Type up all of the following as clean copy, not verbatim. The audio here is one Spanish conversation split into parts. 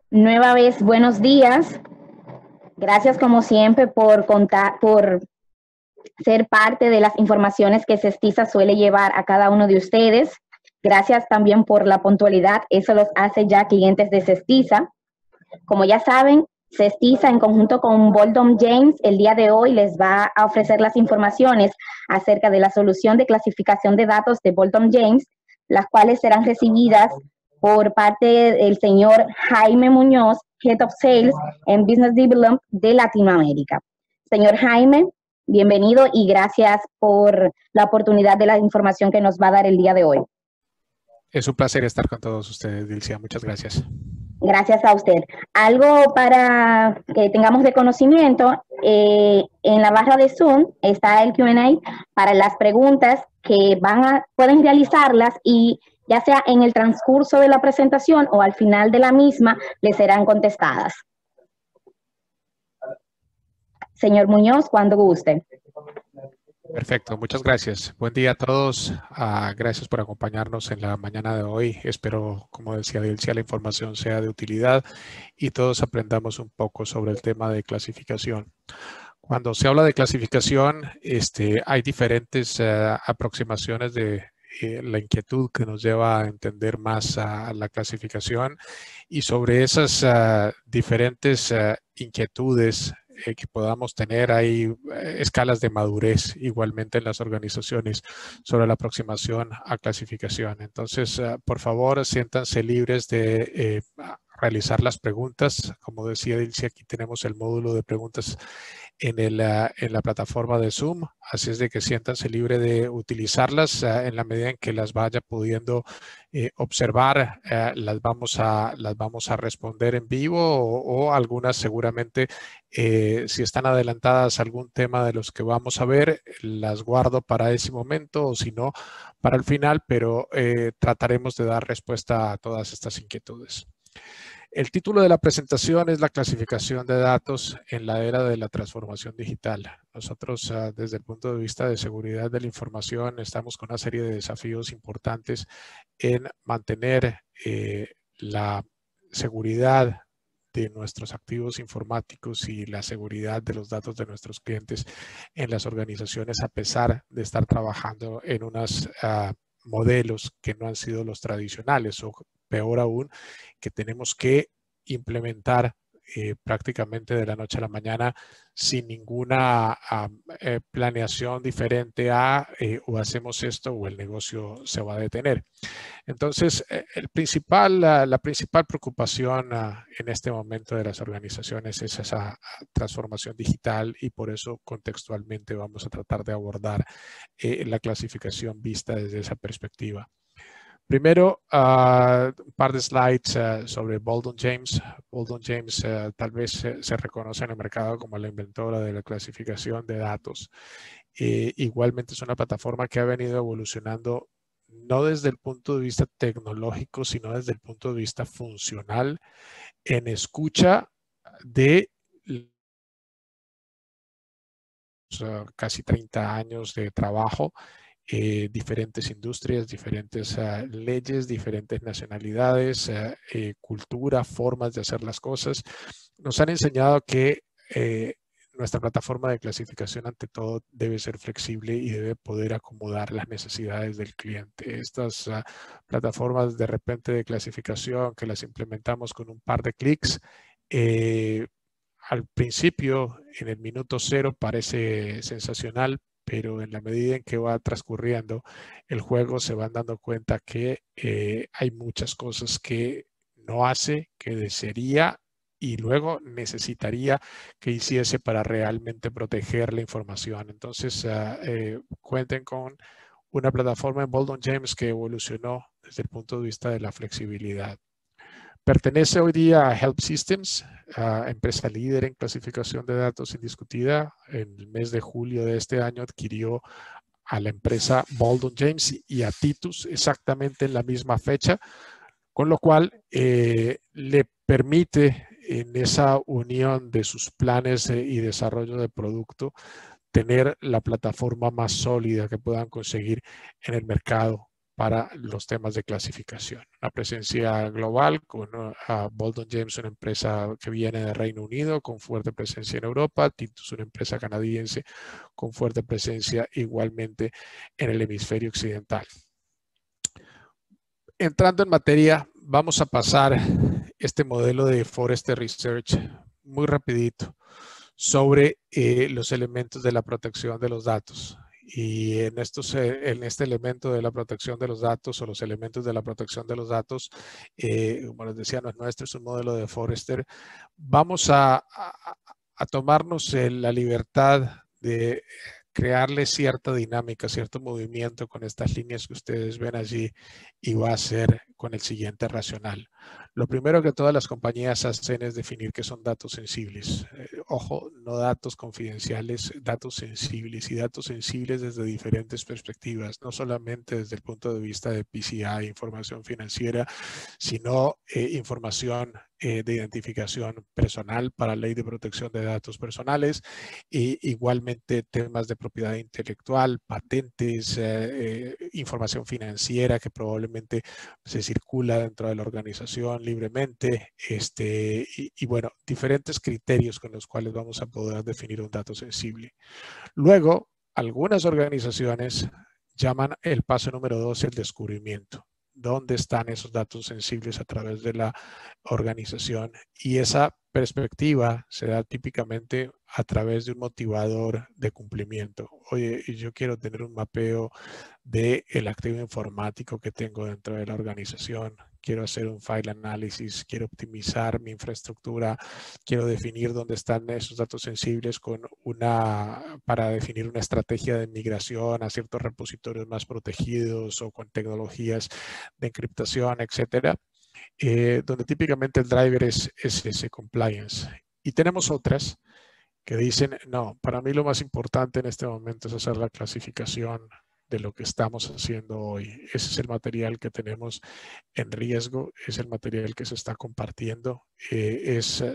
Nueva vez, buenos días. Gracias como siempre por ser parte de las informaciones que Cestiza suele llevar a cada uno de ustedes. Gracias también por la puntualidad. Eso los hace ya clientes de Cestiza. Como ya saben, Cestiza en conjunto con Boldon James el día de hoy les va a ofrecer las informaciones acerca de la solución de clasificación de datos de Boldon James, las cuales serán recibidas por parte del señor Jaime Muñoz, Head of Sales en Business Development de Latinoamérica. Señor Jaime, bienvenido y gracias por la oportunidad de la información que nos va a dar el día de hoy. Es un placer estar con todos ustedes, Dilcia. Muchas gracias. Gracias a usted. Algo para que tengamos de conocimiento, en la barra de Zoom está el Q&A para las preguntas que pueden realizarlas y ya sea en el transcurso de la presentación o al final de la misma, les serán contestadas. Señor Muñoz, cuando guste. Perfecto, muchas gracias. Buen día a todos. Gracias por acompañarnos en la mañana de hoy. Espero, como decía Dilcia, la información sea de utilidad y todos aprendamos un poco sobre el tema de clasificación. Cuando se habla de clasificación, hay diferentes aproximaciones de la inquietud que nos lleva a entender más a la clasificación, y sobre esas diferentes inquietudes que podamos tener, hay escalas de madurez igualmente en las organizaciones sobre la aproximación a clasificación. Entonces, por favor, siéntanse libres de realizar las preguntas. Como decía Dilcia, aquí tenemos el módulo de preguntas en la plataforma de Zoom, así es de que siéntanse libre de utilizarlas en la medida en que las vaya pudiendo observar. Las vamos a responder en vivo o algunas seguramente, si están adelantadas a algún tema de los que vamos a ver, las guardo para ese momento, o si no, para el final, pero trataremos de dar respuesta a todas estas inquietudes. El título de la presentación es la clasificación de datos en la era de la transformación digital. Nosotros, desde el punto de vista de seguridad de la información, estamos con una serie de desafíos importantes en mantener la seguridad de nuestros activos informáticos y la seguridad de los datos de nuestros clientes en las organizaciones, a pesar de estar trabajando en unos modelos que no han sido los tradicionales, o peor aún, que tenemos que implementar prácticamente de la noche a la mañana sin ninguna planeación diferente a o hacemos esto o el negocio se va a detener. Entonces, la principal preocupación en este momento de las organizaciones es esa transformación digital, y por eso contextualmente vamos a tratar de abordar la clasificación vista desde esa perspectiva. Primero, un par de slides sobre Boldon James. Boldon James tal vez se reconoce en el mercado como la inventora de la clasificación de datos. Igualmente es una plataforma que ha venido evolucionando no desde el punto de vista tecnológico, sino desde el punto de vista funcional, en escucha de casi 30 años de trabajo. Diferentes industrias, diferentes leyes, diferentes nacionalidades, cultura, formas de hacer las cosas. Nos han enseñado que nuestra plataforma de clasificación, ante todo, debe ser flexible y debe poder acomodar las necesidades del cliente. Estas plataformas de repente de clasificación que las implementamos con un par de clics, al principio, en el minuto cero, parece sensacional, pero en la medida en que va transcurriendo el juego se van dando cuenta que hay muchas cosas que no hace, que desearía y luego necesitaría que hiciese para realmente proteger la información. Entonces, cuenten con una plataforma en Boldon James que evolucionó desde el punto de vista de la flexibilidad. Pertenece hoy día a Help Systems, empresa líder en clasificación de datos indiscutida. En el mes de julio de este año adquirió a la empresa Boldon James y a Titus exactamente en la misma fecha, con lo cual le permite, en esa unión de sus planes y desarrollo de producto, tener la plataforma más sólida que puedan conseguir en el mercado para los temas de clasificación. Una presencia global con Bolton James, una empresa que viene de Reino Unido con fuerte presencia en Europa, Tintus, una empresa canadiense con fuerte presencia igualmente en el hemisferio occidental. Entrando en materia, vamos a pasar este modelo de Forrester Research muy rapidito sobre los elementos de la protección de los datos. Y en este elemento de la protección de los datos o los elementos de la protección de los datos, como les decía, no es nuestro, es un modelo de Forrester. Vamos a tomarnos la libertad de crearle cierta dinámica, cierto movimiento con estas líneas que ustedes ven allí y va a ser con el siguiente racional. Lo primero que todas las compañías hacen es definir qué son datos sensibles. Ojo, no datos confidenciales, datos sensibles y datos sensibles desde diferentes perspectivas, no solamente desde el punto de vista de PCI, información financiera, sino información de identificación personal para la ley de protección de datos personales e igualmente temas de propiedad intelectual, patentes, información financiera que probablemente se circula dentro de la organización libremente, y bueno, diferentes criterios con los cuales vamos a poder definir un dato sensible. Luego, algunas organizaciones llaman el paso número 2 el descubrimiento. ¿Dónde están esos datos sensibles a través de la organización? Y esa perspectiva se da típicamente a través de un motivador de cumplimiento. Oye, yo quiero tener un mapeo del activo informático que tengo dentro de la organización. Quiero hacer un file análisis, quiero optimizar mi infraestructura, quiero definir dónde están esos datos sensibles para definir una estrategia de migración a ciertos repositorios más protegidos o con tecnologías de encriptación, etcétera, donde típicamente el driver es ese compliance. Y tenemos otras que dicen, no, para mí lo más importante en este momento es hacer la clasificación de lo que estamos haciendo hoy. Ese es el material que tenemos en riesgo, es el material que se está compartiendo,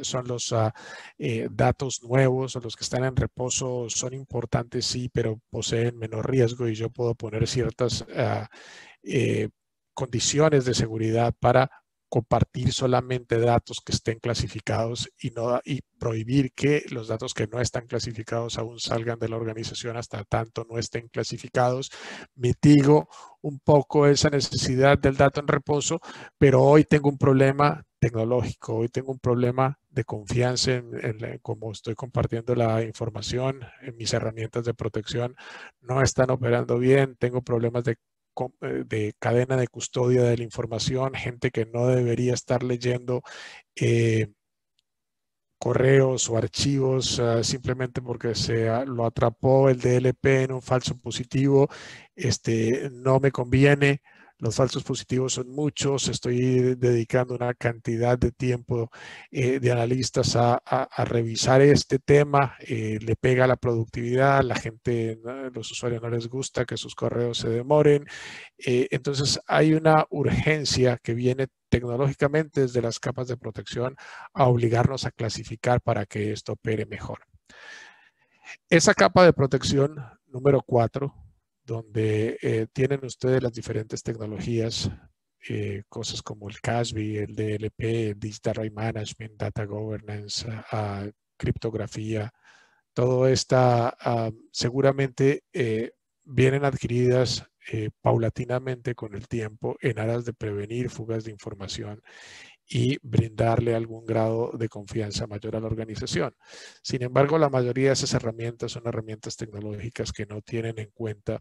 son los datos nuevos o los que están en reposo, son importantes sí, pero poseen menor riesgo y yo puedo poner ciertas condiciones de seguridad para compartir solamente datos que estén clasificados y prohibir que los datos que no están clasificados aún salgan de la organización hasta tanto no estén clasificados. Mitigo un poco esa necesidad del dato en reposo, pero hoy tengo un problema tecnológico, hoy tengo un problema de confianza en cómo estoy compartiendo la información, en mis herramientas de protección no están operando bien, tengo problemas de cadena de custodia de la información, gente que no debería estar leyendo correos o archivos simplemente porque lo atrapó el DLP en un falso positivo, no me conviene. Los falsos positivos son muchos, estoy dedicando una cantidad de tiempo de analistas a revisar este tema, le pega a la productividad, la gente, los usuarios no les gusta que sus correos se demoren, entonces hay una urgencia que viene tecnológicamente desde las capas de protección a obligarnos a clasificar para que esto opere mejor. Esa capa de protección número 4, donde tienen ustedes las diferentes tecnologías, cosas como el CASB, el DLP, el Digital Right Management, Data Governance, criptografía, todo esta seguramente vienen adquiridas paulatinamente con el tiempo en aras de prevenir fugas de información y brindarle algún grado de confianza mayor a la organización. Sin embargo, la mayoría de esas herramientas son herramientas tecnológicas que no tienen en cuenta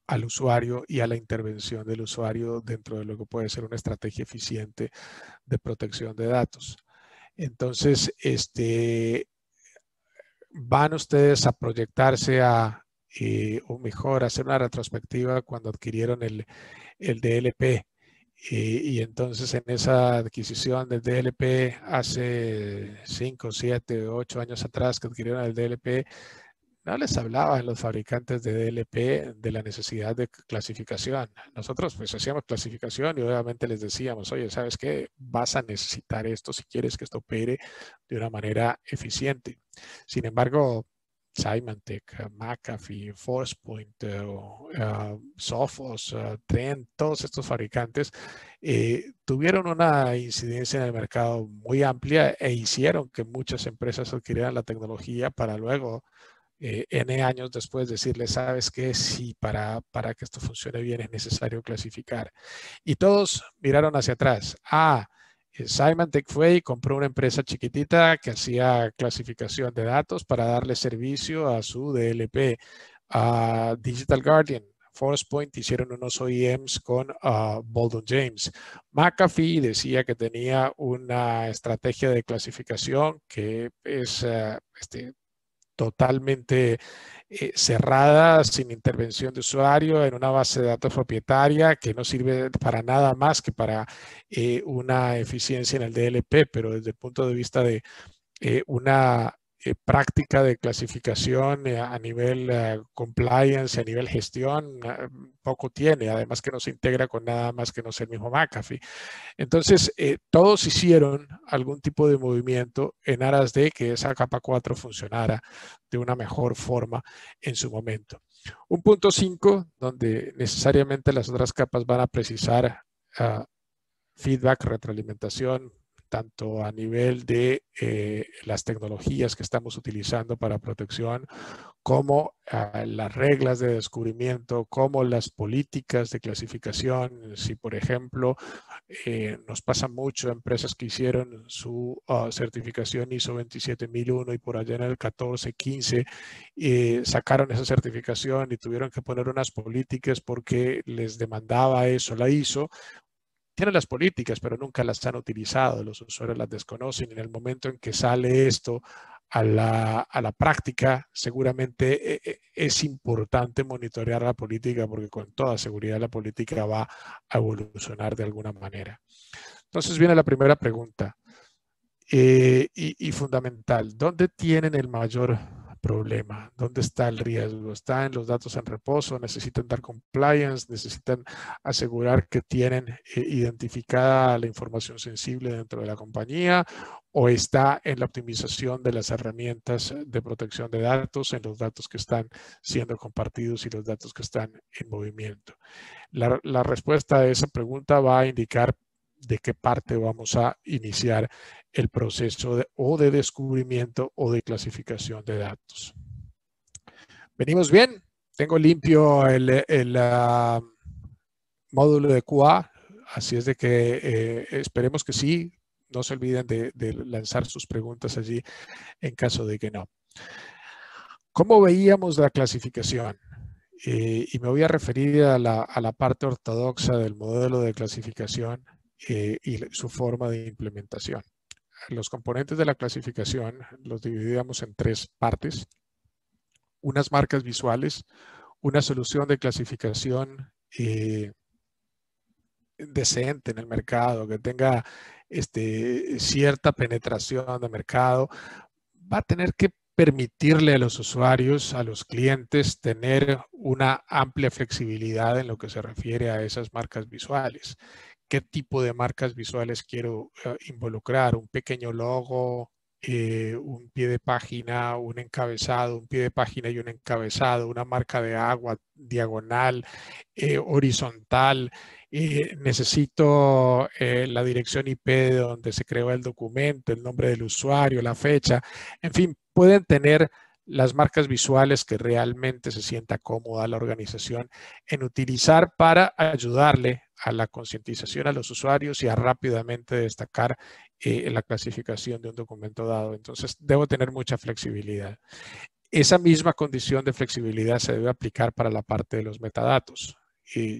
al usuario y a la intervención del usuario dentro de lo que puede ser una estrategia eficiente de protección de datos. Entonces, van ustedes a proyectarse o mejor, hacer una retrospectiva cuando adquirieron el DLP. Y entonces en esa adquisición del DLP hace 5, 7, 8 años atrás que adquirieron el DLP, no les hablaban los fabricantes de DLP de la necesidad de clasificación. Nosotros pues hacíamos clasificación y obviamente les decíamos, oye, ¿sabes qué? Vas a necesitar esto si quieres que esto opere de una manera eficiente. Sin embargo, Symantec, McAfee, Forcepoint, Sophos, Trend, todos estos fabricantes tuvieron una incidencia en el mercado muy amplia e hicieron que muchas empresas adquirieran la tecnología para luego, N años después, decirles, ¿sabes qué? Sí, para que esto funcione bien es necesario clasificar. Y todos miraron hacia atrás. Symantec fue y compró una empresa chiquitita que hacía clasificación de datos para darle servicio a su DLP. Digital Guardian, Forcepoint hicieron unos OEMs con Baldwin James. McAfee decía que tenía una estrategia de clasificación que es totalmente cerrada, sin intervención de usuario, en una base de datos propietaria que no sirve para nada más que para una eficiencia en el DLP, pero desde el punto de vista de una práctica de clasificación a nivel compliance, a nivel gestión, poco tiene, además que no se integra con nada más que no sea el mismo McAfee. Entonces, todos hicieron algún tipo de movimiento en aras de que esa capa 4 funcionara de una mejor forma en su momento. Un punto 5, donde necesariamente las otras capas van a precisar feedback, retroalimentación, tanto a nivel de las tecnologías que estamos utilizando para protección, como las reglas de descubrimiento, como las políticas de clasificación. Si, por ejemplo, nos pasa mucho a empresas que hicieron su certificación ISO 27001 y por allá en el 14, 15 sacaron esa certificación y tuvieron que poner unas políticas porque les demandaba eso la ISO. Tienen las políticas, pero nunca las han utilizado, los usuarios las desconocen. En el momento en que sale esto a la práctica, seguramente es importante monitorear la política porque con toda seguridad la política va a evolucionar de alguna manera. Entonces viene la primera pregunta y fundamental. ¿Dónde tienen el mayor problema? ¿Dónde está el riesgo? ¿Está en los datos en reposo? ¿Necesitan dar compliance? ¿Necesitan asegurar que tienen identificada la información sensible dentro de la compañía? ¿O está en la optimización de las herramientas de protección de datos, en los datos que están siendo compartidos y los datos que están en movimiento? La respuesta a esa pregunta va a indicar de qué parte vamos a iniciar el proceso de descubrimiento o de clasificación de datos. ¿Venimos bien? Tengo limpio el módulo de QA, así es de que esperemos que sí. No se olviden de lanzar sus preguntas allí en caso de que no. ¿Cómo veíamos la clasificación? Y me voy a referir a la parte ortodoxa del modelo de clasificación y su forma de implementación. Los componentes de la clasificación los dividíamos en tres partes. Unas marcas visuales, una solución de clasificación decente en el mercado, que tenga cierta penetración de mercado, va a tener que permitirle a los usuarios, a los clientes, tener una amplia flexibilidad en lo que se refiere a esas marcas visuales. ¿Qué tipo de marcas visuales quiero involucrar? ¿Un pequeño logo, un pie de página, un encabezado, un pie de página y un encabezado, una marca de agua diagonal, horizontal? Necesito la dirección IP de donde se creó el documento, el nombre del usuario, la fecha. En fin, pueden tener las marcas visuales que realmente se sienta cómoda la organización en utilizar para ayudarle a la concientización a los usuarios y a rápidamente destacar la clasificación de un documento dado. Entonces, debo tener mucha flexibilidad. Esa misma condición de flexibilidad se debe aplicar para la parte de los metadatos.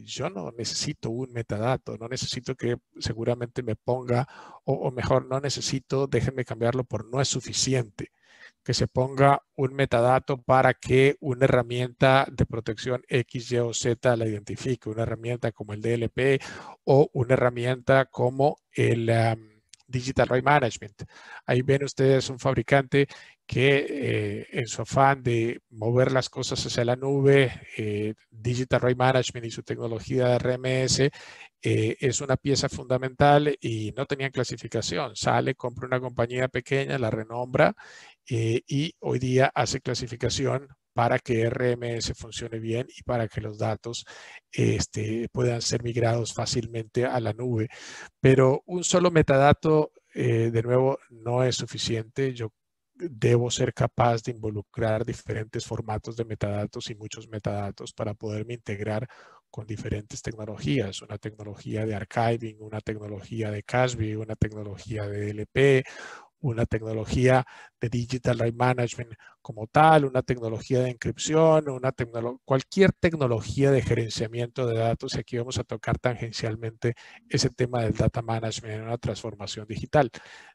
Yo no necesito un metadato, no necesito que seguramente me ponga, o mejor, no necesito, déjenme cambiarlo por no es suficiente, que se ponga un metadato para que una herramienta de protección X, Y o Z la identifique, una herramienta como el DLP o una herramienta como Digital Right Management. Ahí ven ustedes un fabricante que en su afán de mover las cosas hacia la nube, Digital Right Management y su tecnología de RMS es una pieza fundamental y no tenían clasificación. Sale, compra una compañía pequeña, la renombra y hoy día hace clasificación para que RMS funcione bien y para que los datos puedan ser migrados fácilmente a la nube. Pero un solo metadato, de nuevo, no es suficiente. Yo debo ser capaz de involucrar diferentes formatos de metadatos y muchos metadatos para poderme integrar con diferentes tecnologías. Una tecnología de archiving, una tecnología de CASB, una tecnología de DLP, una tecnología de Digital Right Management como tal, una tecnología de encripción, cualquier tecnología de gerenciamiento de datos. Y aquí vamos a tocar tangencialmente ese tema del data management en una transformación digital.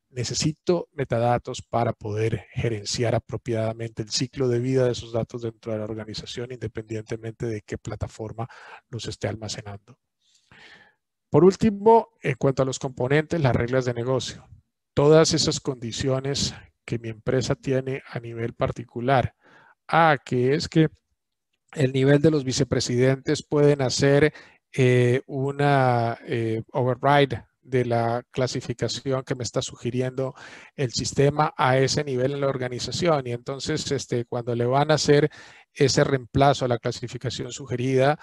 Necesito metadatos para poder gerenciar apropiadamente el ciclo de vida de esos datos dentro de la organización, independientemente de qué plataforma los esté almacenando. Por último, en cuanto a los componentes, las reglas de negocio. Todas esas condiciones que mi empresa tiene a nivel particular. Que es que el nivel de los vicepresidentes pueden hacer una override de la clasificación que me está sugiriendo el sistema a ese nivel en la organización. Y entonces, cuando le van a hacer ese reemplazo a la clasificación sugerida,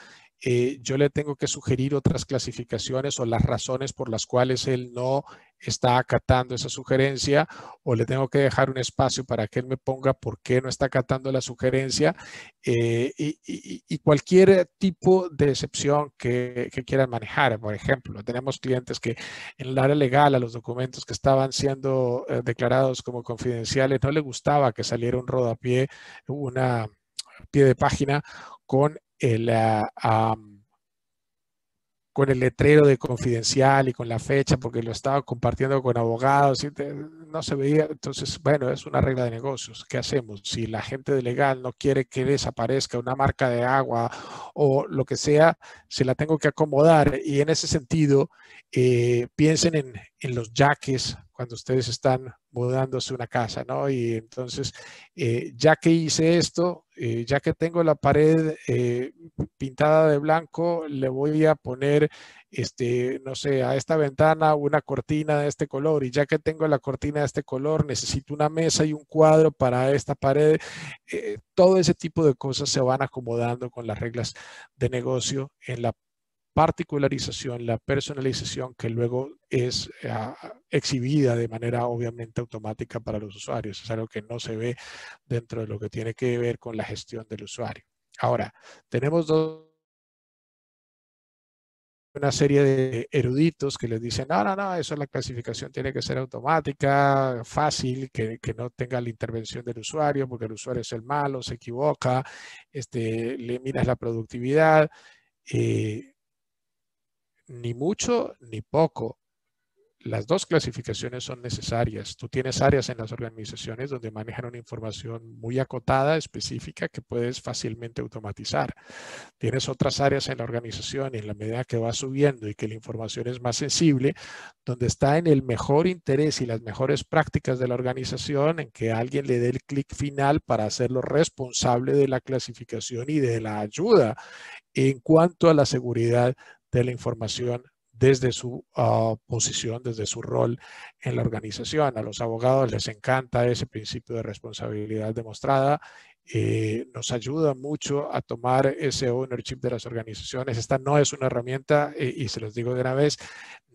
yo le tengo que sugerir otras clasificaciones o las razones por las cuales él no está acatando esa sugerencia, o le tengo que dejar un espacio para que él me ponga por qué no está acatando la sugerencia, y cualquier tipo de excepción que quieran manejar. Por ejemplo, tenemos clientes que en el área legal a los documentos que estaban siendo declarados como confidenciales no le gustaba que saliera un rodapié, una pie de página con con el letrero de confidencial y con la fecha, porque lo estaba compartiendo con abogados y no se veía. Entonces, bueno, es una regla de negocios. ¿Qué hacemos? Si la gente de legal no quiere que desaparezca una marca de agua o lo que sea, se la tengo que acomodar. Y en ese sentido, piensen en los yaques cuando ustedes están mudándose una casa, ¿no? Y entonces, ya que hice esto, ya que tengo la pared pintada de blanco, le voy a poner, no sé, a esta ventana una cortina de este color, y ya que tengo la cortina de este color, necesito una mesa y un cuadro para esta pared. Todo ese tipo de cosas se van acomodando con las reglas de negocio en la particularización, la personalización que luego es exhibida de manera obviamente automática para los usuarios. Es algo que no se ve dentro de lo que tiene que ver con la gestión del usuario. Ahora, tenemos una serie de eruditos que les dicen, no, eso la clasificación tiene que ser automática, fácil, que no tenga la intervención del usuario, porque el usuario es el malo, se equivoca, le miras la productividad. Ni mucho ni poco. Las dos clasificaciones son necesarias. Tú tienes áreas en las organizaciones donde manejan una información muy acotada, específica, que puedes fácilmente automatizar. Tienes otras áreas en la organización, y en la medida que va subiendo y que la información es más sensible, donde está en el mejor interés y las mejores prácticas de la organización en que alguien le dé el clic final para hacerlo responsable de la clasificación y de la ayuda en cuanto a la seguridad de la información desde su posición, desde su rol en la organización. A los abogados les encanta ese principio de responsabilidad demostrada. Nos ayuda mucho a tomar ese ownership de las organizaciones. Esta no es una herramienta, y se los digo de una vez,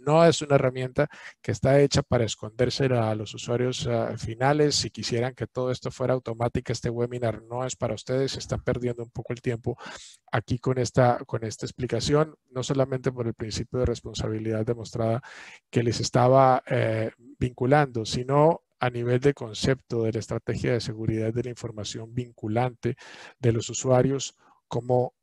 no es una herramienta que está hecha para esconderse a los usuarios finales. Si quisieran que todo esto fuera automático, este webinar no es para ustedes. Están perdiendo un poco el tiempo aquí con esta explicación, no solamente por el principio de responsabilidad demostrada que les estaba vinculando, sino a nivel de concepto de la estrategia de seguridad de la información vinculante de los usuarios como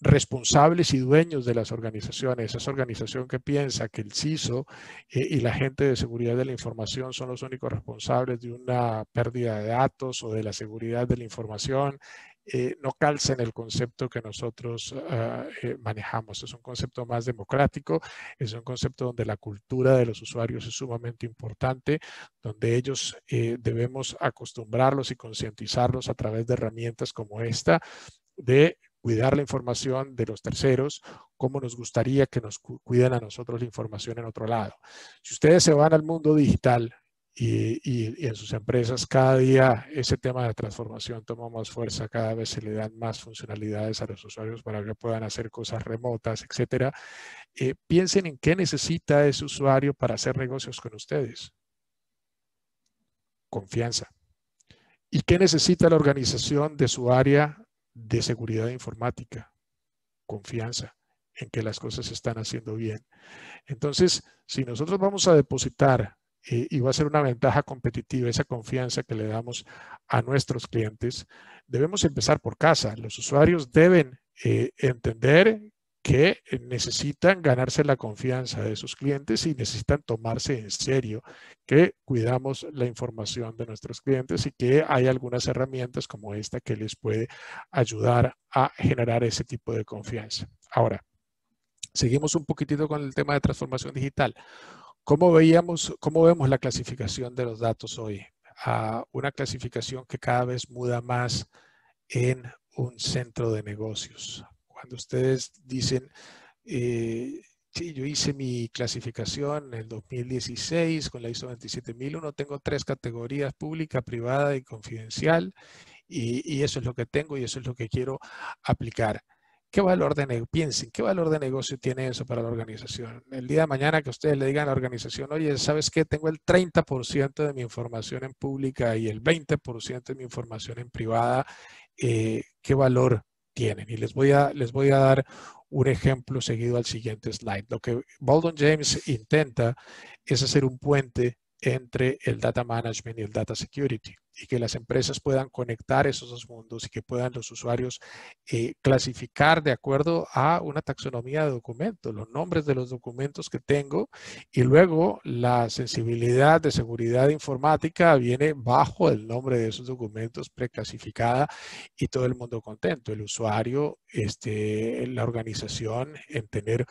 responsables y dueños de las organizaciones. Esa organización que piensa que el CISO y la gente de seguridad de la información son los únicos responsables de una pérdida de datos o de la seguridad de la información, no calza en el concepto que nosotros manejamos. Es un concepto más democrático, es un concepto donde la cultura de los usuarios es sumamente importante, donde ellos debemos acostumbrarlos y concientizarlos a través de herramientas como esta, de cuidar la información de los terceros, como nos gustaría que nos cuiden a nosotros la información en otro lado. Si ustedes se van al mundo digital y en sus empresas, cada día ese tema de transformación toma más fuerza, cada vez se le dan más funcionalidades a los usuarios para que puedan hacer cosas remotas, etcétera. Piensen en qué necesita ese usuario para hacer negocios con ustedes. Confianza. ¿Y qué necesita la organización de su área de seguridad informática? Confianza en que las cosas se están haciendo bien. Entonces, si nosotros vamos a depositar y va a ser una ventaja competitiva esa confianza que le damos a nuestros clientes, debemos empezar por casa. Los usuarios deben entender que necesitan ganarse la confianza de sus clientes y necesitan tomarse en serio que cuidamos la información de nuestros clientes y que hay algunas herramientas como esta que les puede ayudar a generar ese tipo de confianza. Ahora, seguimos un poquitito con el tema de transformación digital. ¿Cómo vemos la clasificación de los datos hoy? Una clasificación que cada vez muda más en un centro de negocios. Cuando ustedes dicen, sí, yo hice mi clasificación en el 2016 con la ISO 27001, tengo 3 categorías: pública, privada y confidencial, y eso es lo que tengo y eso es lo que quiero aplicar. Piensen, ¿qué valor de negocio tiene eso para la organización? El día de mañana que ustedes le digan a la organización, oye, ¿sabes qué? Tengo el 30% de mi información en pública y el 20% de mi información en privada. ¿Qué valor tienen? Y les voy a dar un ejemplo seguido al siguiente slide. Lo que Baldwin James intenta es hacer un puente entre el data management y el data security, y que las empresas puedan conectar esos dos mundos y que puedan los usuarios clasificar de acuerdo a una taxonomía de documentos, los nombres de los documentos que tengo, y luego la sensibilidad de seguridad informática viene bajo el nombre de esos documentos preclasificada y todo el mundo contento, el usuario, la organización, en tener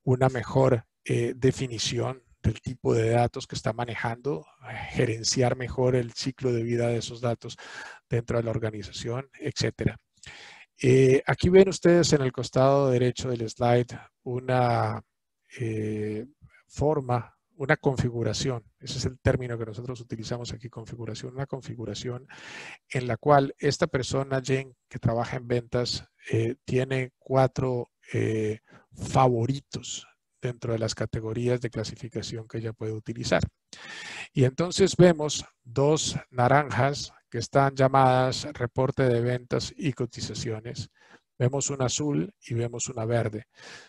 una mejor definición del tipo de datos que está manejando, gerenciar mejor el ciclo de vida de esos datos dentro de la organización, etcétera. Aquí ven ustedes en el costado derecho del slide una forma, una configuración. Ese es el término que nosotros utilizamos aquí, configuración. Una configuración en la cual esta persona, Jen, que trabaja en ventas, tiene 4 favoritos dentro de las categorías de clasificación que ella puede utilizar. Y entonces vemos 2 naranjas que están llamadas reporte de ventas y cotizaciones. Vemos una azul y vemos una verde.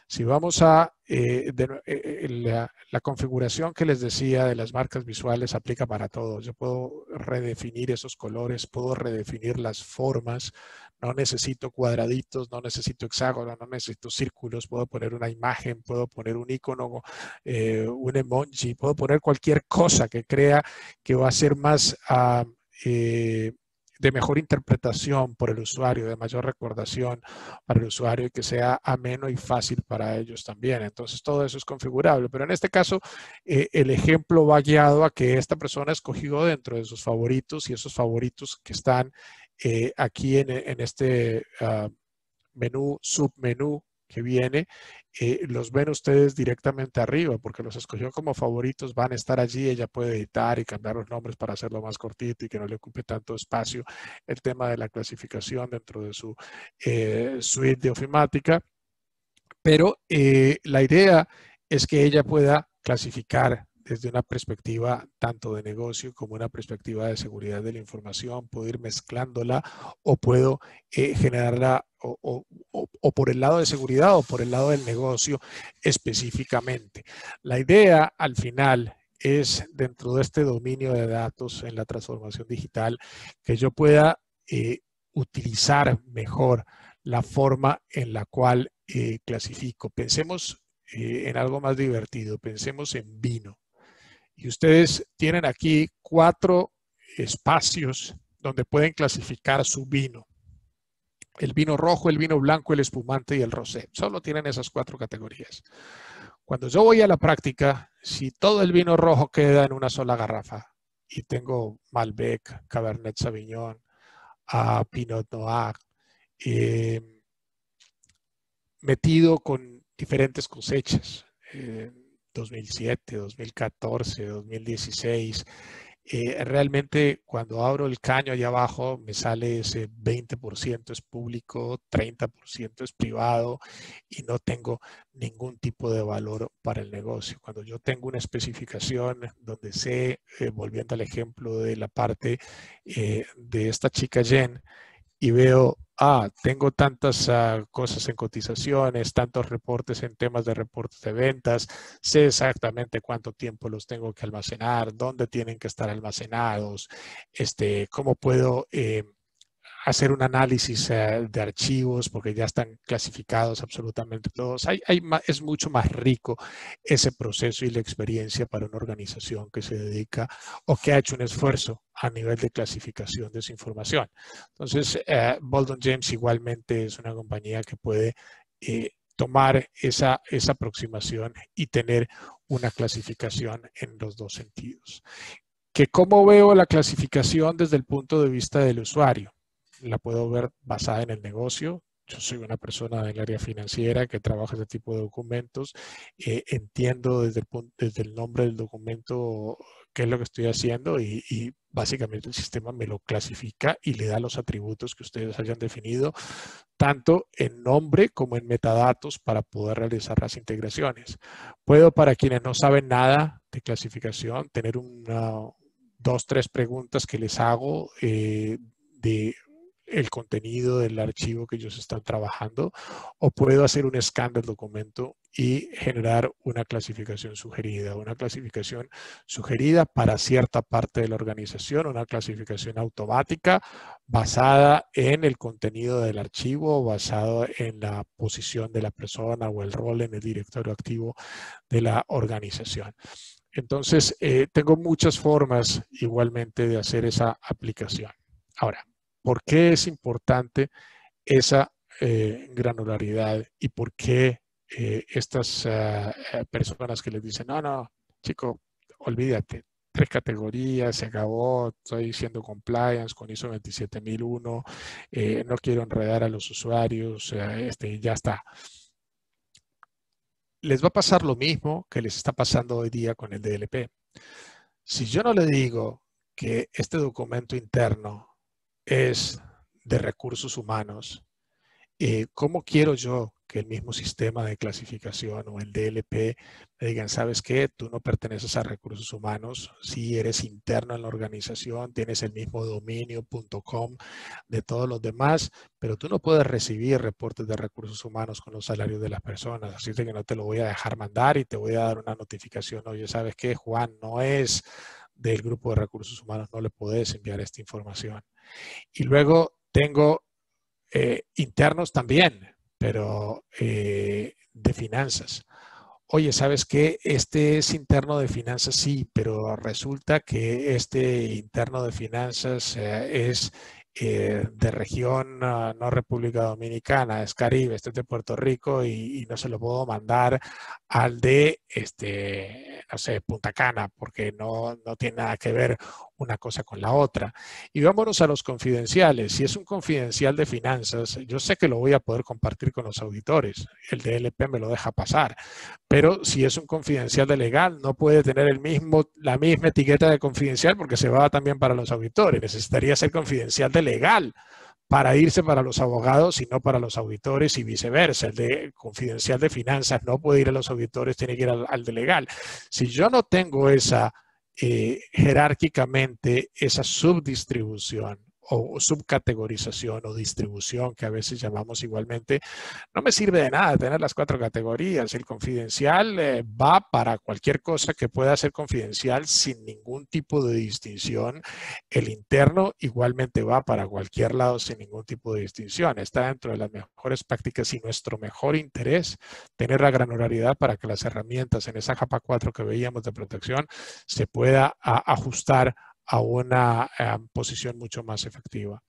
Si vamos a la configuración que les decía de las marcas visuales aplica para todo. Yo puedo redefinir esos colores, puedo redefinir las formas. No necesito cuadraditos, no necesito hexágonos, no necesito círculos. Puedo poner una imagen, puedo poner un icono, un emoji, puedo poner cualquier cosa que crea que va a ser más de mejor interpretación por el usuario, de mayor recordación para el usuario y que sea ameno y fácil para ellos también. Entonces todo eso es configurable, pero en este caso el ejemplo va guiado a que esta persona escogió dentro de sus favoritos, y esos favoritos que están aquí en este menú, submenú que viene, los ven ustedes directamente arriba porque los escogió como favoritos, van a estar allí. Ella puede editar y cambiar los nombres para hacerlo más cortito y que no le ocupe tanto espacio el tema de la clasificación dentro de su suite de ofimática. Pero la idea es que ella pueda clasificar desde una perspectiva tanto de negocio como una perspectiva de seguridad de la información. Puedo ir mezclándola o puedo generarla o por el lado de seguridad o por el lado del negocio específicamente. La idea al final es, dentro de este dominio de datos en la transformación digital, que yo pueda utilizar mejor la forma en la cual clasifico. Pensemos en algo más divertido, pensemos en vino. Y ustedes tienen aquí 4 espacios donde pueden clasificar su vino. el vino rojo, el vino blanco, el espumante y el rosé. Solo tienen esas 4 categorías. Cuando yo voy a la práctica, si todo el vino rojo queda en una sola garrafa y tengo Malbec, Cabernet Sauvignon, Pinot Noir, metido con diferentes cosechas, 2007, 2014, 2016, realmente cuando abro el caño allá abajo me sale ese 20% es público, 30% es privado y no tengo ningún tipo de valor para el negocio. Cuando yo tengo una especificación donde sé, volviendo al ejemplo de la parte de esta chica Jen, y veo, tengo tantas cosas en cotizaciones, tantos reportes en temas de reportes de ventas, sé exactamente cuánto tiempo los tengo que almacenar, dónde tienen que estar almacenados, cómo puedo hacer un análisis de archivos porque ya están clasificados absolutamente todos. Es mucho más rico ese proceso y la experiencia para una organización que se dedica o que ha hecho un esfuerzo a nivel de clasificación de esa información. Entonces, Baldwin James igualmente es una compañía que puede tomar esa aproximación y tener una clasificación en los dos sentidos. Que ¿cómo veo la clasificación desde el punto de vista del usuario? La puedo ver basada en el negocio. Yo soy una persona del área financiera que trabaja ese tipo de documentos. Entiendo desde el nombre del documento qué es lo que estoy haciendo y básicamente el sistema me lo clasifica y le da los atributos que ustedes hayan definido, tanto en nombre como en metadatos para poder realizar las integraciones. Puedo, para quienes no saben nada de clasificación, tener 2, 3 preguntas que les hago de el contenido del archivo que ellos están trabajando, o puedo hacer un scan del documento y generar una clasificación sugerida para cierta parte de la organización, una clasificación automática basada en el contenido del archivo, basado en la posición de la persona o el rol en el directorio activo de la organización. Entonces, tengo muchas formas igualmente de hacer esa aplicación. Ahora, ¿por qué es importante esa granularidad y por qué estas personas que les dicen, no, chico, olvídate, 3 categorías, se acabó, estoy haciendo compliance con ISO 27001, no quiero enredar a los usuarios, ya está. Les va a pasar lo mismo que les está pasando hoy día con el DLP. Si yo no le digo que este documento interno es de recursos humanos, ¿cómo quiero yo que el mismo sistema de clasificación o el DLP me digan, sabes qué, tú no perteneces a recursos humanos, sí eres interno en la organización, tienes el mismo dominio.com de todos los demás, pero tú no puedes recibir reportes de recursos humanos con los salarios de las personas, así que no te lo voy a dejar mandar y te voy a dar una notificación, oye, ¿sabes qué, Juan? No es del grupo de recursos humanos, no le puedes enviar esta información. Y luego tengo internos también, pero de finanzas. Oye, ¿sabes qué? Este es interno de finanzas, sí, pero resulta que este interno de finanzas es de región, no República Dominicana, es Caribe, este es de Puerto Rico y no se lo puedo mandar al de, no sé, Punta Cana, porque no tiene nada que ver una cosa con la otra. Y vámonos a los confidenciales. Si es un confidencial de finanzas, yo sé que lo voy a poder compartir con los auditores. El DLP me lo deja pasar. Pero si es un confidencial de legal, no puede tener la misma etiqueta de confidencial porque se va también para los auditores. Necesitaría ser confidencial de legal para irse para los abogados y no para los auditores y viceversa. El de confidencial de finanzas no puede ir a los auditores, tiene que ir al de legal. Si yo no tengo esa jerárquicamente, esa subdistribución o subcategorización o distribución que a veces llamamos igualmente, no me sirve de nada tener las 4 categorías. El confidencial va para cualquier cosa que pueda ser confidencial sin ningún tipo de distinción. El interno igualmente va para cualquier lado sin ningún tipo de distinción. Está dentro de las mejores prácticas y nuestro mejor interés tener la granularidad para que las herramientas en esa capa 4 que veíamos de protección se pueda ajustar a una posición mucho más efectiva.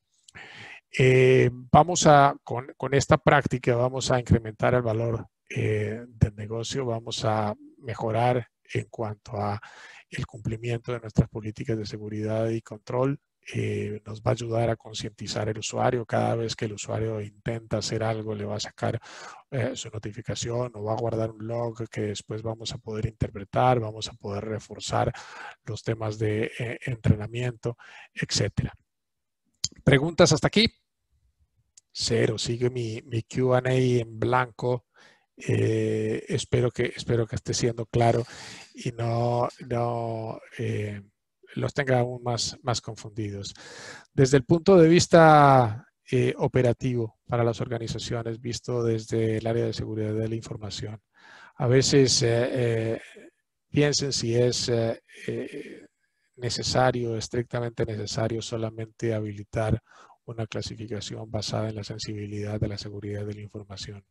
Con esta práctica vamos a incrementar el valor del negocio, vamos a mejorar en cuanto a el cumplimiento de nuestras políticas de seguridad y control. Nos va a ayudar a concientizar al usuario. Cada vez que el usuario intenta hacer algo, le va a sacar su notificación o va a guardar un log que después vamos a poder interpretar, vamos a poder reforzar los temas de entrenamiento, etc. ¿Preguntas hasta aquí? Cero. Sigue mi Q&A en blanco. Espero que esté siendo claro y no los tenga aún más confundidos. Desde el punto de vista operativo para las organizaciones, visto desde el área de seguridad de la información, a veces piensen si es necesario, estrictamente necesario, solamente habilitar una clasificación basada en la sensibilidad de la seguridad de la información.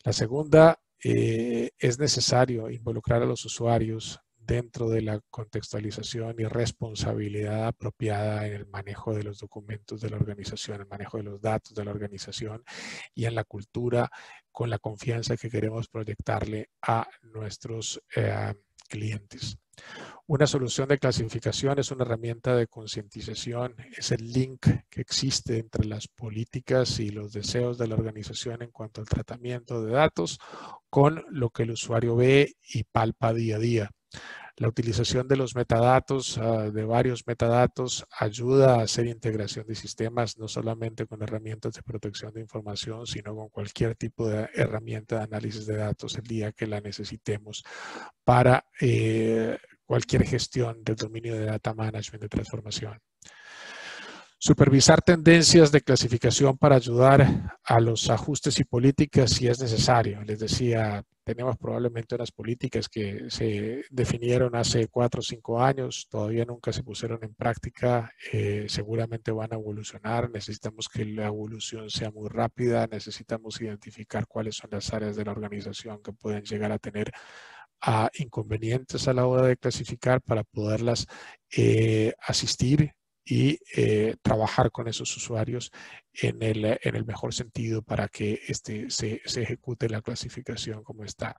La segunda, es necesario involucrar a los usuarios dentro de la contextualización y responsabilidad apropiada en el manejo de los documentos de la organización, el manejo de los datos de la organización y en la cultura con la confianza que queremos proyectarle a nuestros clientes. Una solución de clasificación es una herramienta de concientización, es el link que existe entre las políticas y los deseos de la organización en cuanto al tratamiento de datos con lo que el usuario ve y palpa día a día. La utilización de los metadatos, de varios metadatos, ayuda a hacer integración de sistemas, no solamente con herramientas de protección de información, sino con cualquier tipo de herramienta de análisis de datos el día que la necesitemos para cualquier gestión del dominio de data management de transformación. Supervisar tendencias de clasificación para ayudar a los ajustes y políticas si es necesario. Les decía, tenemos probablemente unas políticas que se definieron hace 4 o 5 años, todavía nunca se pusieron en práctica, seguramente van a evolucionar, necesitamos que la evolución sea muy rápida, necesitamos identificar cuáles son las áreas de la organización que pueden llegar a tener inconvenientes a la hora de clasificar para poderlas asistir y trabajar con esos usuarios en el mejor sentido para que se ejecute la clasificación como está.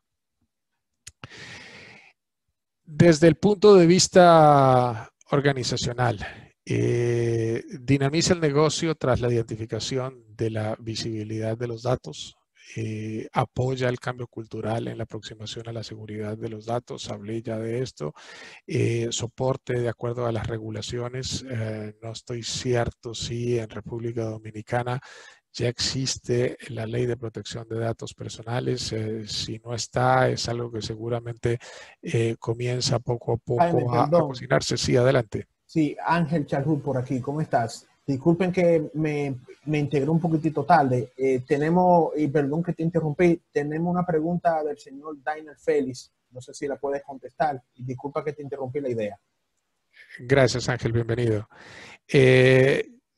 Desde el punto de vista organizacional, dinamiza el negocio tras la identificación de la visibilidad de los datos. Apoya el cambio cultural en la aproximación a la seguridad de los datos, hablé ya de esto, soporte de acuerdo a las regulaciones, no estoy cierto si en República Dominicana ya existe la ley de protección de datos personales, si no está es algo que seguramente comienza poco a poco Jaime, a cocinarse. Sí, adelante. Sí, Ángel Chalhut por aquí, ¿cómo estás? Disculpen que me integré un poquitito tarde. Tenemos, y perdón que te interrumpí, tenemos una pregunta del señor Dainer Félix. No sé si la puedes contestar. Y disculpa que te interrumpí la idea. Gracias, Ángel, bienvenido.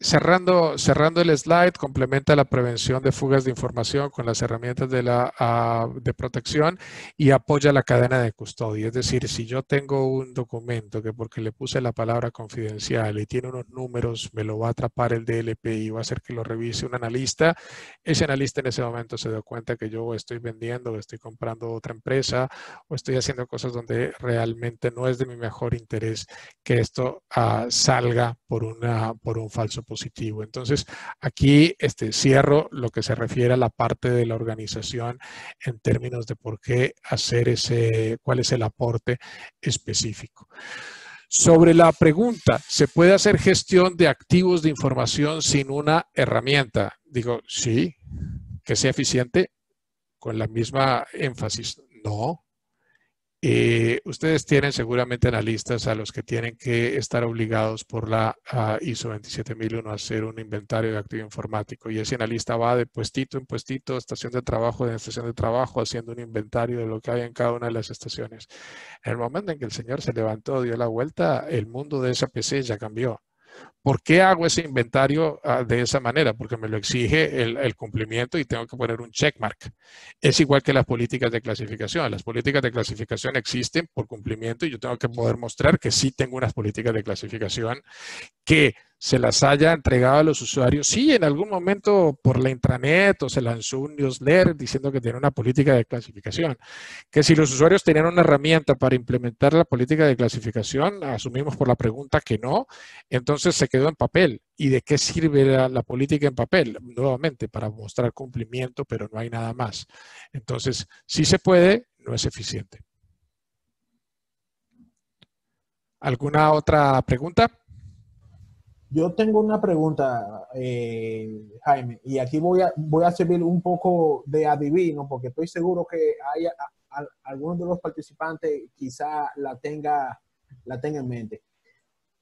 Cerrando el slide, complementa la prevención de fugas de información con las herramientas de protección y apoya la cadena de custodia. Es decir, si yo tengo un documento que porque le puse la palabra confidencial y tiene unos números, me lo va a atrapar el DLP y va a hacer que lo revise un analista, ese analista en ese momento se da cuenta que yo estoy vendiendo, estoy comprando otra empresa o estoy haciendo cosas donde realmente no es de mi mejor interés que esto salga por un falso positivo. Entonces, aquí cierro lo que se refiere a la parte de la organización en términos de por qué hacer cuál es el aporte específico. Sobre la pregunta, ¿se puede hacer gestión de activos de información sin una herramienta? Digo, sí. ¿Que sea eficiente? Con la misma énfasis, no. Ustedes tienen seguramente analistas a los que tienen que estar obligados por la ISO 27001 a hacer un inventario de activo informático y ese analista va de puestito en puestito, estación de trabajo en estación de trabajo, haciendo un inventario de lo que hay en cada una de las estaciones. En el momento en que el señor se levantó, dio la vuelta, el mundo de esa PC ya cambió. ¿Por qué hago ese inventario de esa manera? Porque me lo exige el cumplimiento y tengo que poner un checkmark. Es igual que las políticas de clasificación. Las políticas de clasificación existen por cumplimiento y yo tengo que poder mostrar que sí tengo unas políticas de clasificación que se las haya entregado a los usuarios. Sí, en algún momento por la intranet o se lanzó un newsletter diciendo que tiene una política de clasificación. Que si los usuarios tenían una herramienta para implementar la política de clasificación, asumimos por la pregunta que no, entonces se quedó en papel. ¿Y de qué sirve la política en papel? Nuevamente, para mostrar cumplimiento, pero no hay nada más. Entonces, sí se puede, no es eficiente. ¿Alguna otra pregunta? Yo tengo una pregunta, Jaime, y aquí voy a servir un poco de adivino, porque estoy seguro que hay algunos de los participantes quizá la tenga en mente.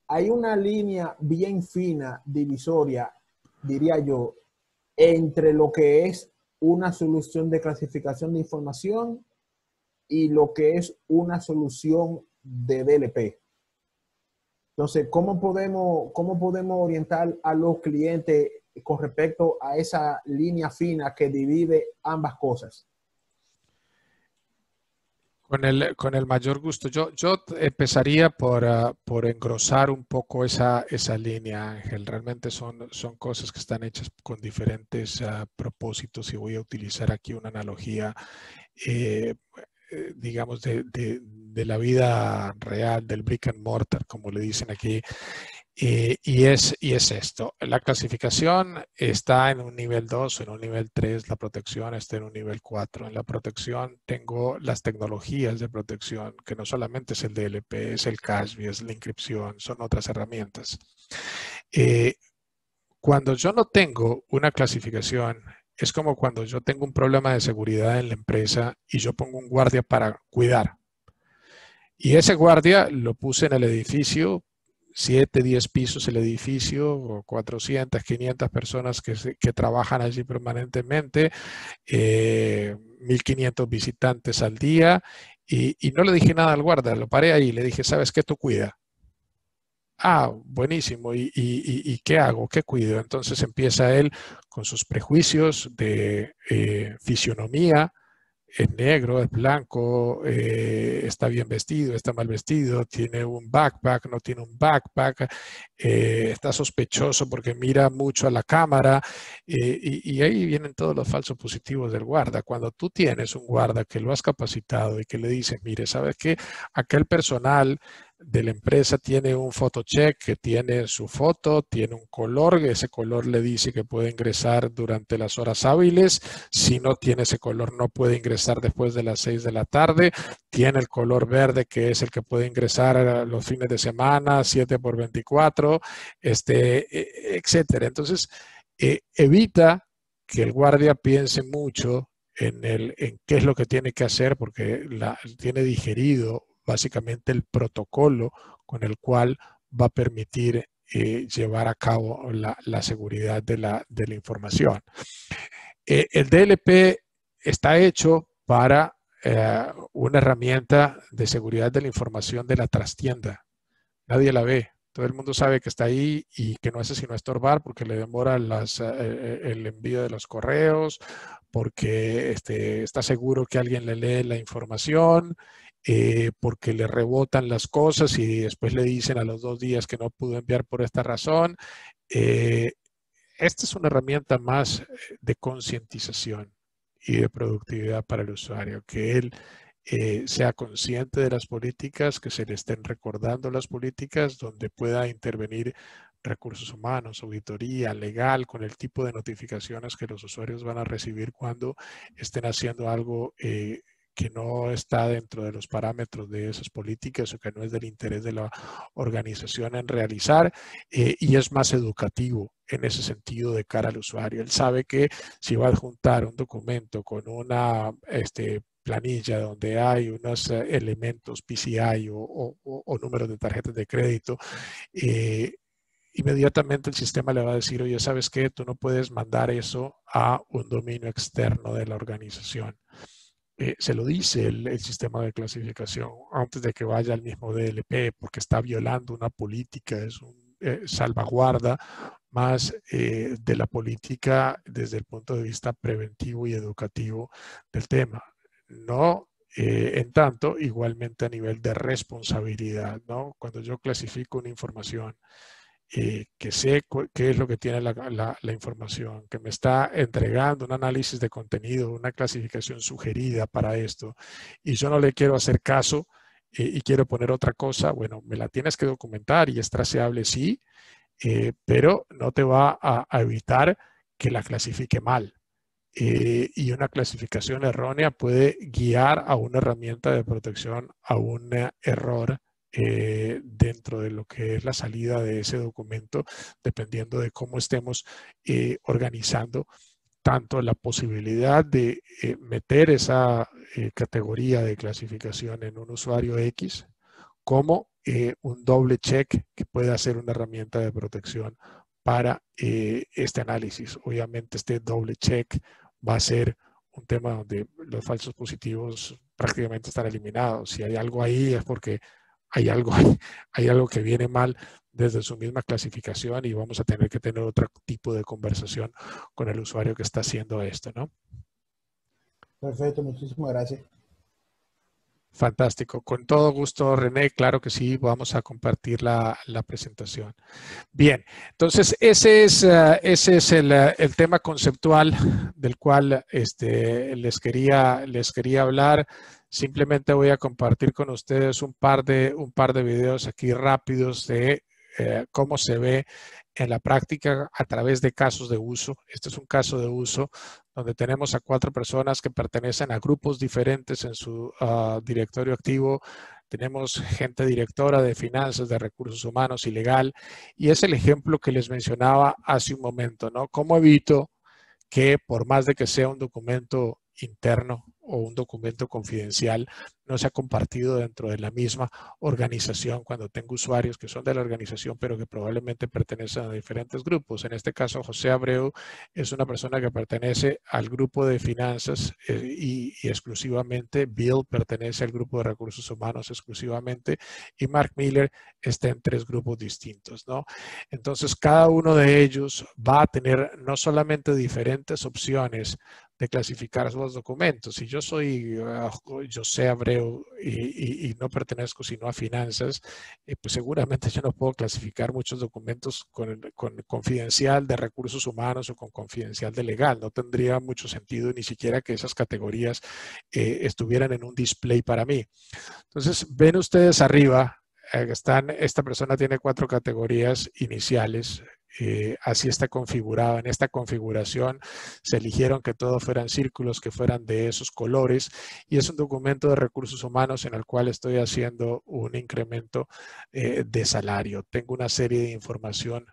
Hay una línea bien fina, divisoria, diría yo, entre lo que es una solución de clasificación de información y lo que es una solución de DLP. Entonces, ¿cómo podemos orientar a los clientes con respecto a esa línea fina que divide ambas cosas? Con el mayor gusto. Yo empezaría por engrosar un poco esa línea, Ángel. Realmente son cosas que están hechas con diferentes propósitos, y voy a utilizar aquí una analogía, digamos, de la vida real, del brick and mortar, como le dicen aquí. Y es esto, la clasificación está en un nivel 2 o en un nivel 3, la protección está en un nivel 4. En la protección tengo las tecnologías de protección, que no solamente es el DLP, es el CASB, es la encripción, son otras herramientas. Cuando yo no tengo una clasificación, es como cuando yo tengo un problema de seguridad en la empresa y yo pongo un guardia para cuidar. Y ese guardia lo puse en el edificio, 7, 10 pisos el edificio, 400, 500 personas que trabajan allí permanentemente, 1.500 visitantes al día, y no le dije nada al guardia, lo paré ahí, le dije, ¿sabes qué? Tú cuida. Ah, buenísimo. ¿Y qué hago? ¿Qué cuido? Entonces empieza él con sus prejuicios de fisionomía. Es negro, es blanco, está bien vestido, está mal vestido, tiene un backpack, no tiene un backpack, está sospechoso porque mira mucho a la cámara, y ahí vienen todos los falsos positivos del guarda. Cuando tú tienes un guarda que lo has capacitado y que le dices, mire, ¿sabes qué? Aquel personal de la empresa tiene un photocheck que tiene su foto, tiene un color, ese color le dice que puede ingresar durante las horas hábiles, si no tiene ese color no puede ingresar después de las 6 de la tarde, tiene el color verde que es el que puede ingresar a los fines de semana, 7x24, etcétera. Entonces, evita que el guardia piense mucho en qué es lo que tiene que hacer, porque tiene digerido básicamente el protocolo con el cual va a permitir llevar a cabo la seguridad de la información. El DLP está hecho para una herramienta de seguridad de la información de la trastienda. Nadie la ve. Todo el mundo sabe que está ahí y que no hace sino estorbar porque le demora el envío de los correos, porque está seguro que alguien le lee la información, porque le rebotan las cosas y después le dicen a los 2 días que no pudo enviar por esta razón. Esta es una herramienta más de concientización y de productividad para el usuario, que él sea consciente de las políticas, que se le estén recordando las políticas, donde pueda intervenir recursos humanos, auditoría, legal, con el tipo de notificaciones que los usuarios van a recibir cuando estén haciendo algo que no está dentro de los parámetros de esas políticas o que no es del interés de la organización en realizar, y es más educativo en ese sentido de cara al usuario. Él sabe que si va a adjuntar un documento con una planilla donde hay unos elementos PCI o números de tarjetas de crédito, inmediatamente el sistema le va a decir, oye, ¿sabes qué? Tú no puedes mandar eso a un dominio externo de la organización. Se lo dice el sistema de clasificación antes de que vaya al mismo DLP, porque está violando una política, es un salvaguarda más de la política desde el punto de vista preventivo y educativo del tema. No, en tanto, igualmente a nivel de responsabilidad, ¿no? Cuando yo clasifico una información que sé qué es lo que tiene la información, que me está entregando un análisis de contenido, una clasificación sugerida para esto, y yo no le quiero hacer caso y quiero poner otra cosa, bueno, me la tienes que documentar y es traceable, sí, pero no te va a evitar que la clasifique mal. Y una clasificación errónea puede guiar a una herramienta de protección a un error dentro de lo que es la salida de ese documento, dependiendo de cómo estemos organizando tanto la posibilidad de meter esa categoría de clasificación en un usuario X, como un doble check que puede hacer una herramienta de protección para este análisis. Obviamente este doble check va a ser un tema donde los falsos positivos prácticamente están eliminados. Si hay algo ahí es porque hay algo que viene mal desde su misma clasificación y vamos a tener que tener otro tipo de conversación con el usuario que está haciendo esto, ¿no? Perfecto, muchísimas gracias. Fantástico. Con todo gusto, René. Claro que sí, vamos a compartir la presentación. Bien, entonces ese es el tema conceptual del cual les quería hablar. Simplemente voy a compartir con ustedes un par de videos aquí rápidos de cómo se ve en la práctica a través de casos de uso. Este es un caso de uso donde tenemos a 4 personas que pertenecen a grupos diferentes en su directorio activo. Tenemos gente directora de finanzas, de recursos humanos y legal. Y es el ejemplo que les mencionaba hace un momento, ¿no? ¿Cómo evito que por más de que sea un documento interno o un documento confidencial, no sea compartido dentro de la misma organización cuando tengo usuarios que son de la organización, pero que probablemente pertenecen a diferentes grupos? En este caso, José Abreu es una persona que pertenece al grupo de finanzas y exclusivamente. Bill pertenece al grupo de recursos humanos exclusivamente y Mark Miller está en 3 grupos distintos, ¿no? Entonces, cada uno de ellos va a tener no solamente diferentes opciones de clasificar los documentos. Si yo soy José Abreu y no pertenezco sino a finanzas, pues seguramente yo no puedo clasificar muchos documentos con confidencial de recursos humanos o con confidencial de legal. No tendría mucho sentido ni siquiera que esas categorías estuvieran en un display para mí. Entonces, ven ustedes arriba, esta persona tiene 4 categorías iniciales. Así está configurado. En esta configuración se eligieron que todos fueran círculos, que fueran de esos colores, y es un documento de recursos humanos en el cual estoy haciendo un incremento de salario. Tengo una serie de información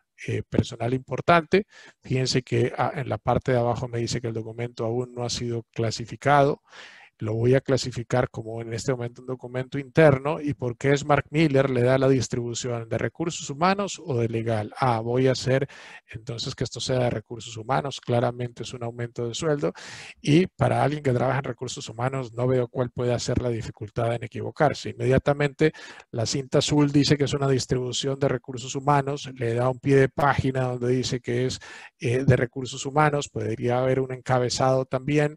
personal importante. Fíjense que en la parte de abajo me dice que el documento aún no ha sido clasificado. Lo voy a clasificar como en este momento un documento interno. ¿Y por qué es Mark Miller? Le da la distribución de recursos humanos o de legal. Voy a hacer entonces que esto sea de recursos humanos. Claramente es un aumento de sueldo. Y para alguien que trabaja en recursos humanos, no veo cuál puede ser la dificultad en equivocarse. Inmediatamente la cinta azul dice que es una distribución de recursos humanos. Le da un pie de página donde dice que es de recursos humanos. Podría haber un encabezado también.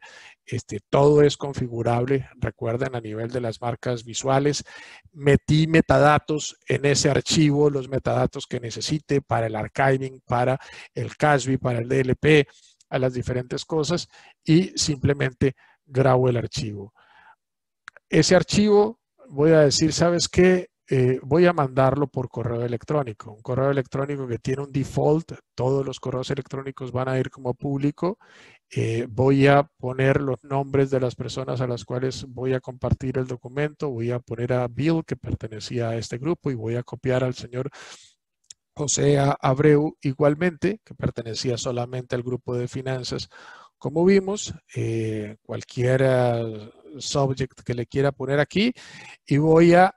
Todo es configurable, recuerden, a nivel de las marcas visuales. Metí metadatos en ese archivo, los metadatos que necesite para el archiving, para el CASB, para el DLP, a las diferentes cosas, y simplemente grabo el archivo. Ese archivo, voy a decir, ¿sabes qué? Voy a mandarlo por correo electrónico. Un correo electrónico que tiene un default. Todos los correos electrónicos van a ir como público. Voy a poner los nombres de las personas a las cuales voy a compartir el documento. Voy a poner a Bill, que pertenecía a este grupo, y voy a copiar al señor José Abreu igualmente, que pertenecía solamente al grupo de finanzas. Como vimos, cualquier subject que le quiera poner aquí, y voy a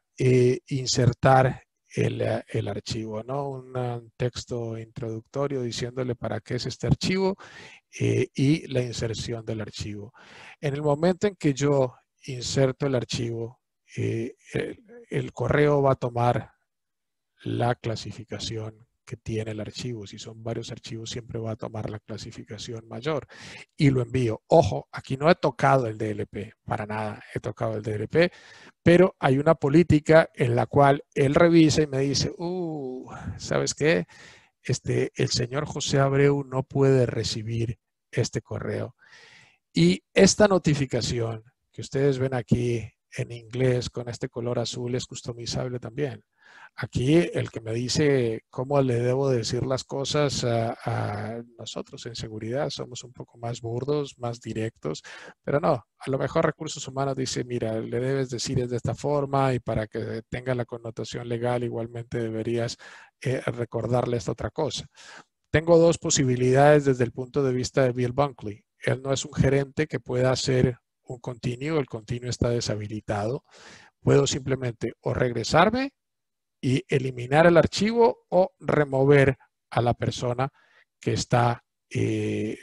insertar el archivo, ¿no? Un texto introductorio diciéndole para qué es este archivo y la inserción del archivo. En el momento en que yo inserto el archivo, el correo va a tomar la clasificación que tiene el archivo. Si son varios archivos, siempre va a tomar la clasificación mayor y lo envío. Ojo, aquí no he tocado el DLP, para nada he tocado el DLP, pero hay una política en la cual él revisa y me dice, ¿sabes qué? El señor José Abreu no puede recibir este correo. Y esta notificación que ustedes ven aquí en inglés con este color azul es customizable también. Aquí el que me dice cómo le debo decir las cosas a nosotros en seguridad somos un poco más burdos, más directos, pero no, a lo mejor recursos humanos dice, mira, le debes decir de esta forma y para que tenga la connotación legal igualmente deberías recordarle esta otra cosa. Tengo dos posibilidades desde el punto de vista de Bill Bunkley. Él no es un gerente que pueda hacer un continuo, el continuo está deshabilitado. Puedo simplemente o regresarme y eliminar el archivo o remover a la persona que está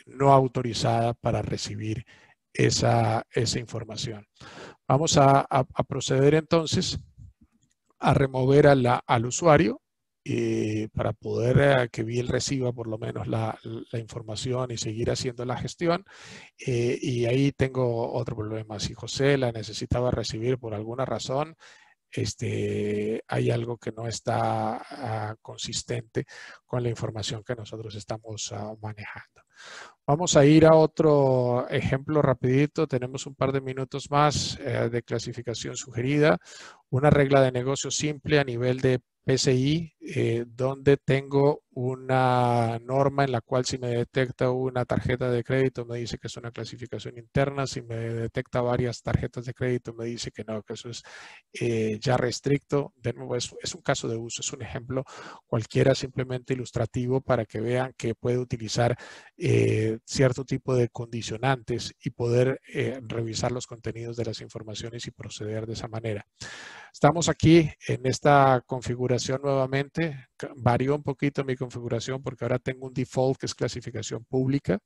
no autorizada para recibir esa información. Vamos a proceder entonces a remover al usuario para poder que Bill reciba por lo menos la información y seguir haciendo la gestión. Y ahí tengo otro problema. Si José la necesitaba recibir por alguna razón, hay algo que no está consistente con la información que nosotros estamos manejando. Vamos a ir a otro ejemplo rapidito. Tenemos un par de minutos más de clasificación sugerida. Una regla de negocio simple a nivel de PCI, donde tengo una norma en la cual si me detecta una tarjeta de crédito me dice que es una clasificación interna, si me detecta varias tarjetas de crédito me dice que no, que eso es ya restricto. De nuevo, es un caso de uso, es un ejemplo cualquiera simplemente ilustrativo para que vean que puede utilizar cierto tipo de condicionantes y poder revisar los contenidos de las informaciones y proceder de esa manera. Estamos aquí en esta configuración nuevamente. Varió un poquito mi configuración porque ahora tengo un default que es clasificación pública.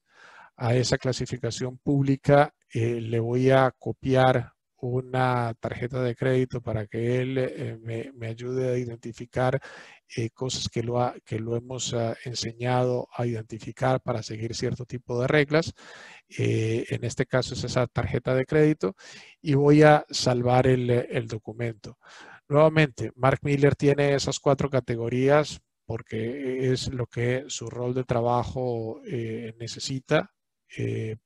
A esa clasificación pública le voy a copiar una tarjeta de crédito para que él me ayude a identificar cosas que lo hemos enseñado a identificar para seguir cierto tipo de reglas. En este caso es esa tarjeta de crédito y voy a salvar el documento. Nuevamente, Mark Miller tiene esas 4 categorías porque es lo que su rol de trabajo necesita.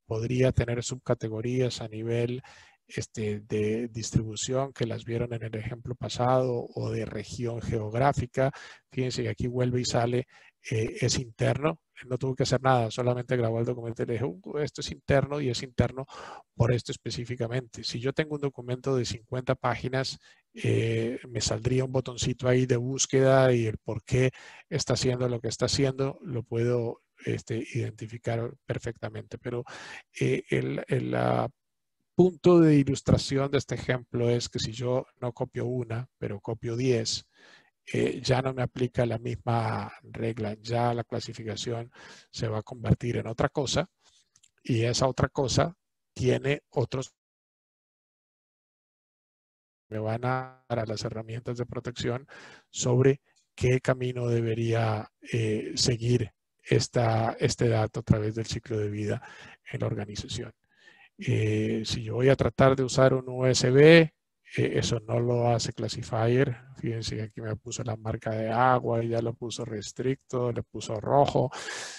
Podría tener subcategorías a nivel de distribución que las vieron en el ejemplo pasado o de región geográfica. Fíjense que aquí vuelve y sale, es interno. No tuvo que hacer nada, solamente grabó el documento y le dije, esto es interno y es interno por esto específicamente. Si yo tengo un documento de 50 páginas, me saldría un botoncito ahí de búsqueda y el por qué está haciendo lo que está haciendo, lo puedo identificar perfectamente. Pero el punto de ilustración de este ejemplo es que si yo no copio una, pero copio 10, ya no me aplica la misma regla, ya la clasificación se va a convertir en otra cosa y esa otra cosa tiene otros, me van a dar las herramientas de protección sobre qué camino debería seguir este dato a través del ciclo de vida en la organización. Si yo voy a tratar de usar un USB, eso no lo hace Classifier. Fíjense que aquí me puso la marca de agua y ya lo puso restricto, le puso rojo.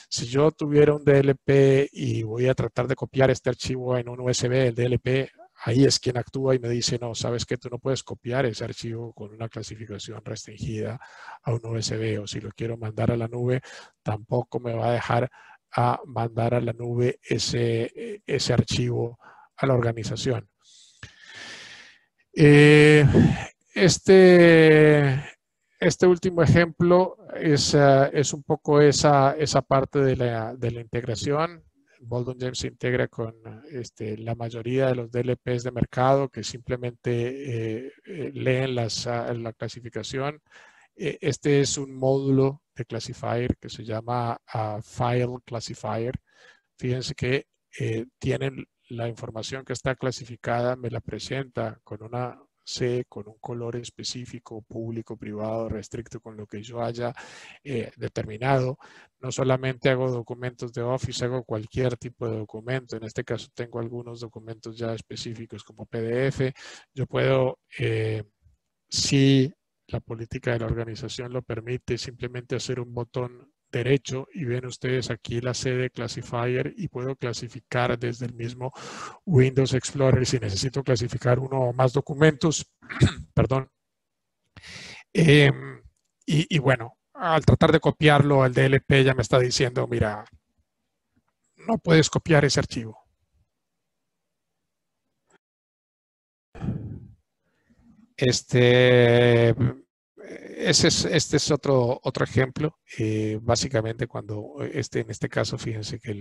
Si yo tuviera un DLP y voy a tratar de copiar este archivo en un USB, el DLP, ahí es quien actúa y me dice, no, sabes que tú no puedes copiar ese archivo con una clasificación restringida a un USB, o si lo quiero mandar a la nube, tampoco me va a dejar a mandar a la nube ese archivo a la organización. Este último ejemplo es un poco esa parte de la integración. Baldwin James se integra con la mayoría de los DLPs de mercado que simplemente leen la clasificación. Este es un módulo de Classifier que se llama File Classifier. Fíjense que tienen la información que está clasificada, me la presenta con una C con un color específico, público, privado, restricto, con lo que yo haya determinado. No solamente hago documentos de Office, hago cualquier tipo de documento. En este caso tengo algunos documentos ya específicos como PDF. Yo puedo, si la política de la organización lo permite, simplemente hacer un botón derecho y ven ustedes aquí la C de Classifier y puedo clasificar desde el mismo Windows Explorer si necesito clasificar uno o más documentos. Perdón. Y bueno, al tratar de copiarlo al DLP ya me está diciendo, mira, no puedes copiar ese archivo. Este es otro ejemplo. Básicamente cuando en este caso, fíjense que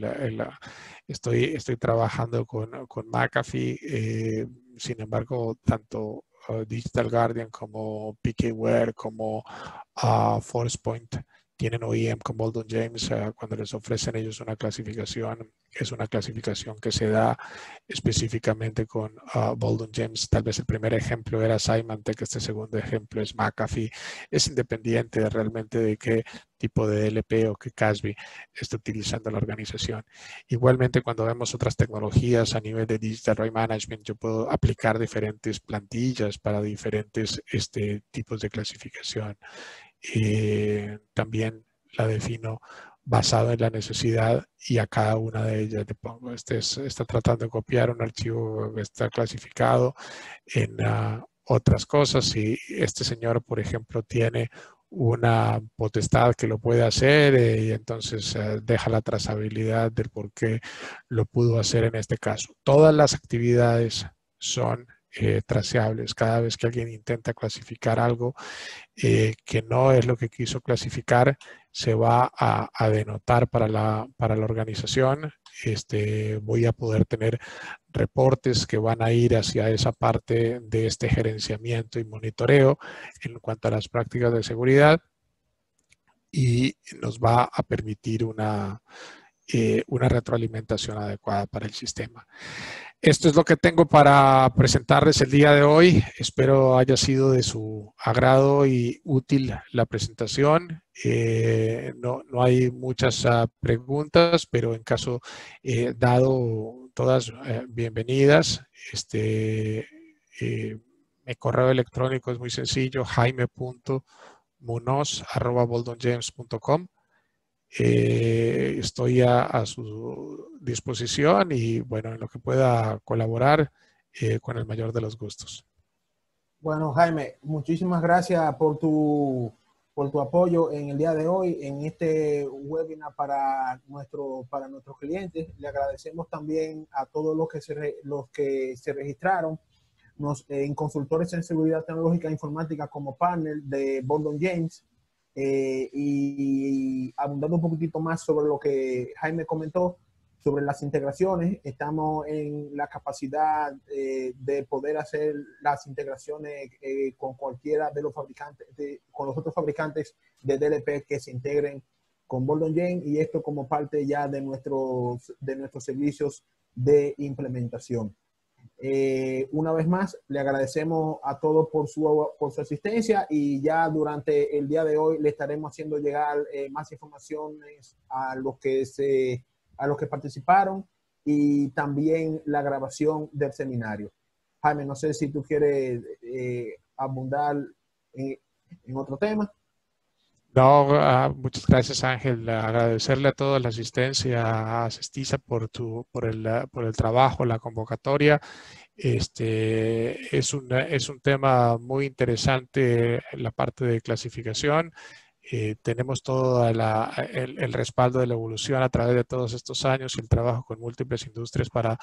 estoy trabajando con McAfee. Sin embargo, tanto Digital Guardian como PKWare como ForcePoint tienen OEM con Boldon James. Cuando les ofrecen ellos una clasificación, es una clasificación que se da específicamente con Boldon James. Tal vez el primer ejemplo era Symantec, este segundo ejemplo es McAfee. Es independiente realmente de qué tipo de DLP o qué CASB está utilizando la organización. Igualmente, cuando vemos otras tecnologías a nivel de Digital Right Management, yo puedo aplicar diferentes plantillas para diferentes tipos de clasificación. También la defino basado en la necesidad y a cada una de ellas le pongo, está tratando de copiar un archivo que está clasificado en otras cosas y este señor, por ejemplo, tiene una potestad que lo puede hacer y entonces deja la trazabilidad del por qué lo pudo hacer en este caso. Todas las actividades son traceables. Cada vez que alguien intenta clasificar algo que no es lo que quiso clasificar, se va a denotar para la organización. Voy a poder tener reportes que van a ir hacia esa parte de este gerenciamiento y monitoreo en cuanto a las prácticas de seguridad y nos va a permitir una retroalimentación adecuada para el sistema. Esto es lo que tengo para presentarles el día de hoy. Espero haya sido de su agrado y útil la presentación. No hay muchas preguntas, pero en caso dado, todas bienvenidas. Mi correo electrónico es muy sencillo, jaime.munoz@boldonjames.com. Estoy a su disposición y bueno, en lo que pueda colaborar con el mayor de los gustos. Bueno, Jaime, muchísimas gracias por tu apoyo en el día de hoy en este webinar para nuestros clientes. Le agradecemos también a todos los que se registraron en consultores en seguridad tecnológica e informática como partner de Boldon James. Y abundando un poquitito más sobre lo que Jaime comentó sobre las integraciones, estamos en la capacidad de poder hacer las integraciones con cualquiera de los fabricantes, con los otros fabricantes de DLP que se integren con Boldon James, y esto como parte ya de nuestros servicios de implementación. Una vez más, le agradecemos a todos por su asistencia y ya durante el día de hoy le estaremos haciendo llegar más informaciones a los que participaron y también la grabación del seminario. Jaime, no sé si tú quieres abundar en otro tema. No, muchas gracias, Ángel. Agradecerle a todos la asistencia, a Cestiza por el trabajo, la convocatoria. Es un tema muy interesante la parte de clasificación. Tenemos todo el respaldo de la evolución a través de todos estos años y el trabajo con múltiples industrias para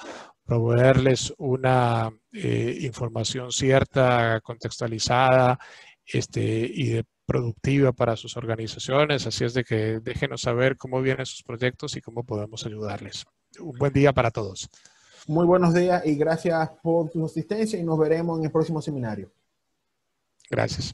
proveerles una información cierta, contextualizada y productiva para sus organizaciones. Así es de que déjenos saber cómo vienen sus proyectos y cómo podemos ayudarles. Un buen día para todos. Muy buenos días y gracias por tu asistencia y nos veremos en el próximo seminario. Gracias.